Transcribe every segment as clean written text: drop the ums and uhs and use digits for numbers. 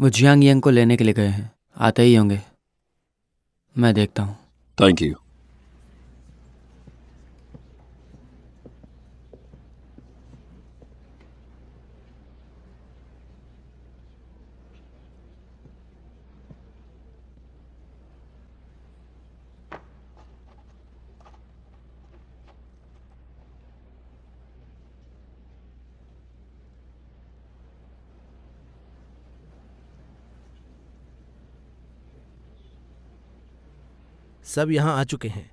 वो Jiang young को लेने के लिए गए हैं, आते ही होंगे। मैं देखता हूँ। Thank you. सब यहाँ आ चुके हैं।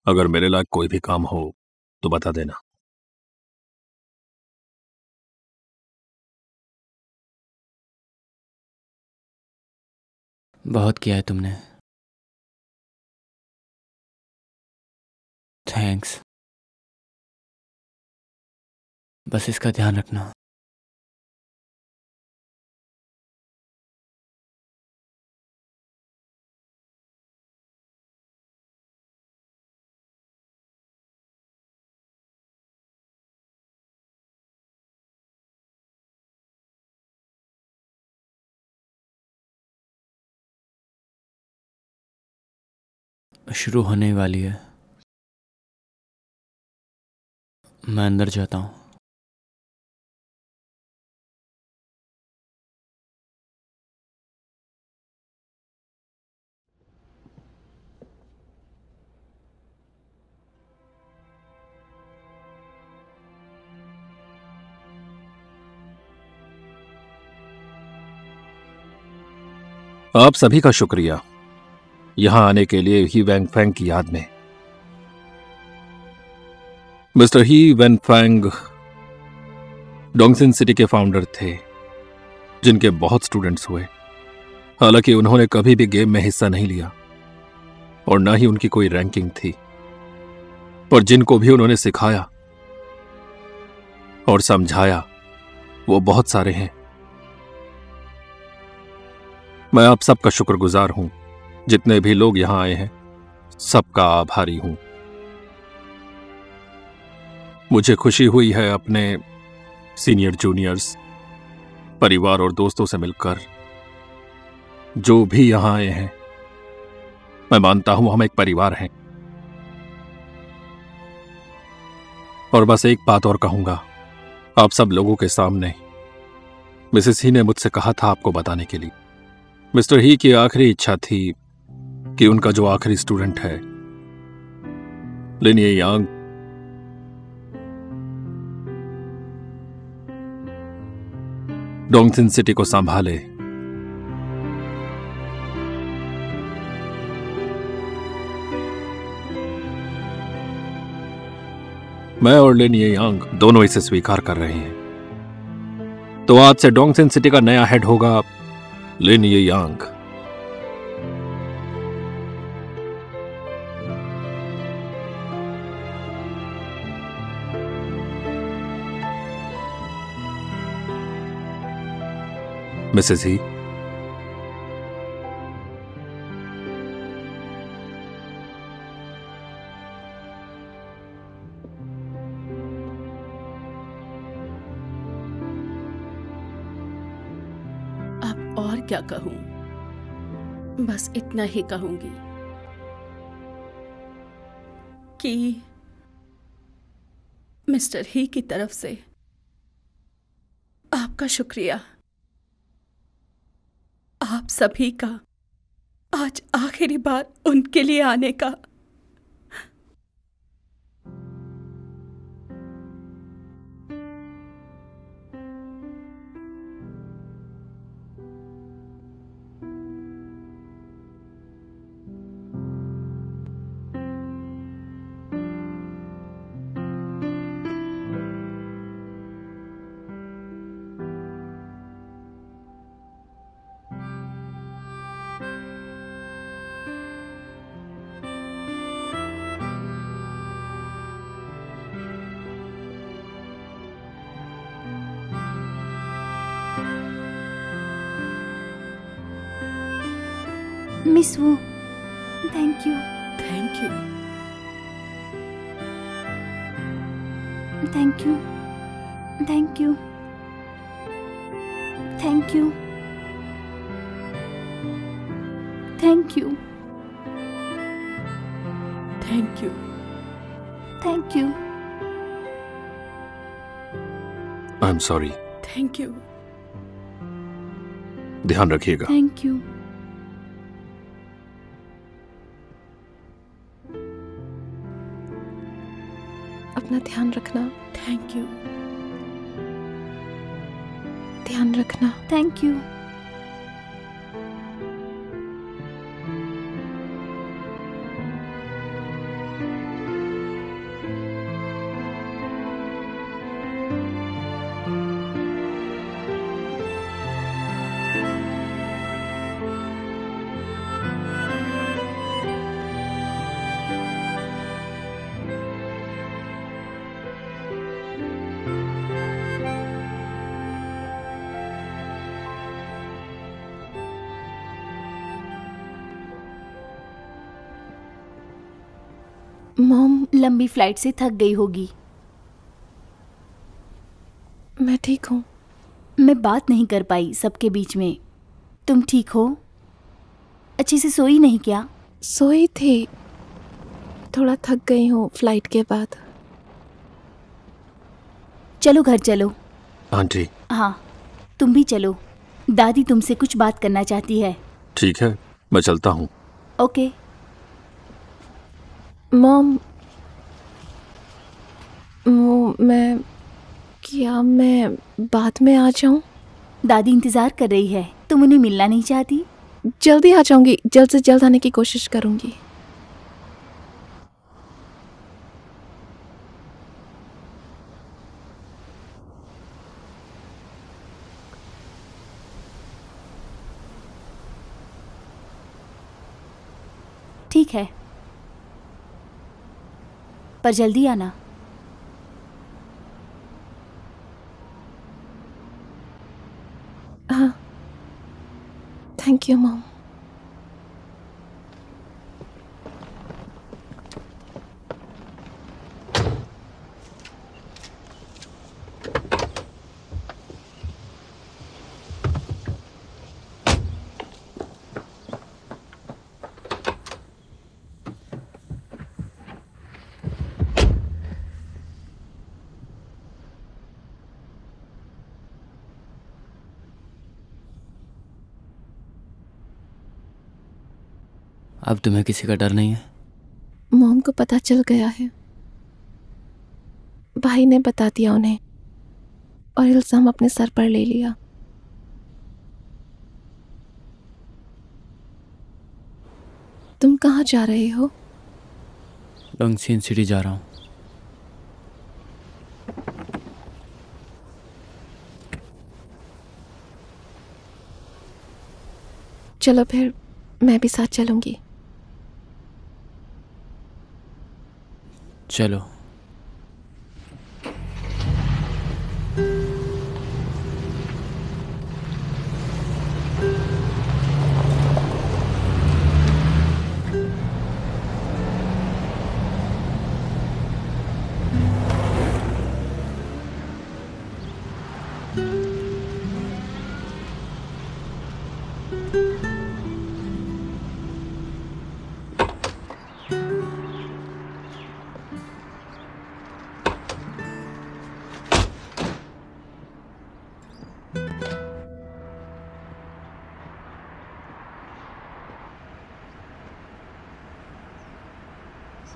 अगर मेरे लायक कोई भी काम हो तो बता देना। बहुत किया है तुमने। थैंक्स। बस इसका ध्यान रखना। शुरू होने वाली है। मैं अंदर जाता हूँ। आप सभी का शुक्रिया यहां आने के लिए ही वेनफेंग की याद में। मिस्टर ही वेनफेंग डोंगसिन सिटी के फाउंडर थे, जिनके बहुत स्टूडेंट्स हुए। हालांकि उन्होंने कभी भी गेम में हिस्सा नहीं लिया और ना ही उनकी कोई रैंकिंग थी, पर जिनको भी उन्होंने सिखाया और समझाया वो बहुत सारे हैं। मैं आप सबका शुक्रगुजार हूं। जितने भी लोग यहां आए हैं सबका आभारी हूं। मुझे खुशी हुई है अपने सीनियर जूनियर्स, परिवार और दोस्तों से मिलकर। जो भी यहां आए हैं मैं मानता हूं हम एक परिवार हैं। और बस एक बात और कहूंगा आप सब लोगों के सामने। मिसेस ही ने मुझसे कहा था आपको बताने के लिए। मिस्टर ही की आखिरी इच्छा थी कि उनका जो आखिरी स्टूडेंट है लिन ये यांग डोंगसिन सिटी को संभाले। मैं और लिन ये यांग दोनों इसे स्वीकार कर रहे हैं। तो आज से डोंगसिन सिटी का नया हेड होगा लिन ये यांग। मिसेस ही, अब और क्या कहूं, बस इतना ही कहूंगी कि मिस्टर ही की तरफ से आपका शुक्रिया। आप सभी का आज आखिरी बार उनके लिए आने का। Miss Wu, thank you. Thank you. Thank you. Thank you. Thank you. Thank you. Thank you. Thank you. I am sorry. Thank you. ध्यान रखिएगा। Thank you. अपना ध्यान रखना। Thank you. ध्यान रखना। Thank you. मॉम, लंबी फ्लाइट से थक गई होगी। मैं ठीक हूँ। मैं बात नहीं कर पाई सबके बीच में। तुम ठीक हो? अच्छे से सोई नहीं क्या? सोई थी, थोड़ा थक गई हूँ फ्लाइट के बाद। चलो घर चलो। आंटी। हाँ, तुम भी चलो। दादी तुमसे कुछ बात करना चाहती है। ठीक है, मैं चलता हूँ। ओके। मॉम, मैं बाद में आ जाऊँ? दादी इंतजार कर रही है। तुम उन्हें मिलना नहीं चाहती? जल्दी आ जाऊंगी, जल्द से जल्द आने की कोशिश करूंगी। ठीक है, पर जल्दी आना। हाँ, थैंक यू मॉम। अब तुम्हें किसी का डर नहीं है? मॉम को पता चल गया है, भाई ने बता दिया उन्हें और इल्जाम अपने सर पर ले लिया। तुम कहाँ जा रहे हो? डोंगसिन सिटी जा रहा हूँ। चलो फिर, मैं भी साथ चलूंगी। चलो।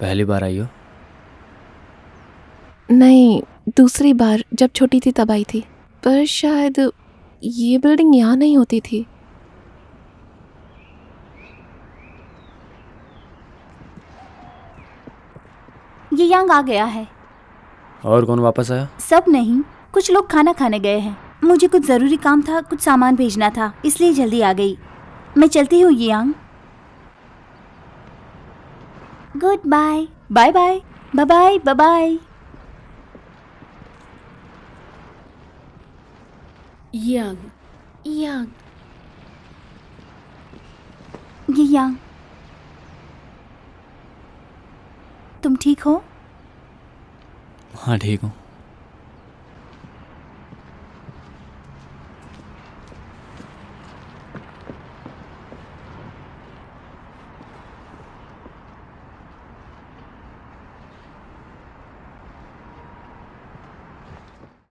पहली बार आई हो? नहीं, दूसरी बार जब छोटी थी तब आई थी, पर शायद ये बिल्डिंग यहाँ नहीं होती थी। ये यांग आ गया है। और कौन वापस आया? सब नहीं, कुछ लोग खाना खाने गए हैं। मुझे कुछ जरूरी काम था, कुछ सामान भेजना था, इसलिए जल्दी आ गई। मैं चलती हूँ Yang. Goodbye. Bye bye. Bye bye. Bye bye. Yang, Yang, ये यहाँ। तुम ठीक हो? हाँ ठीक हूँ।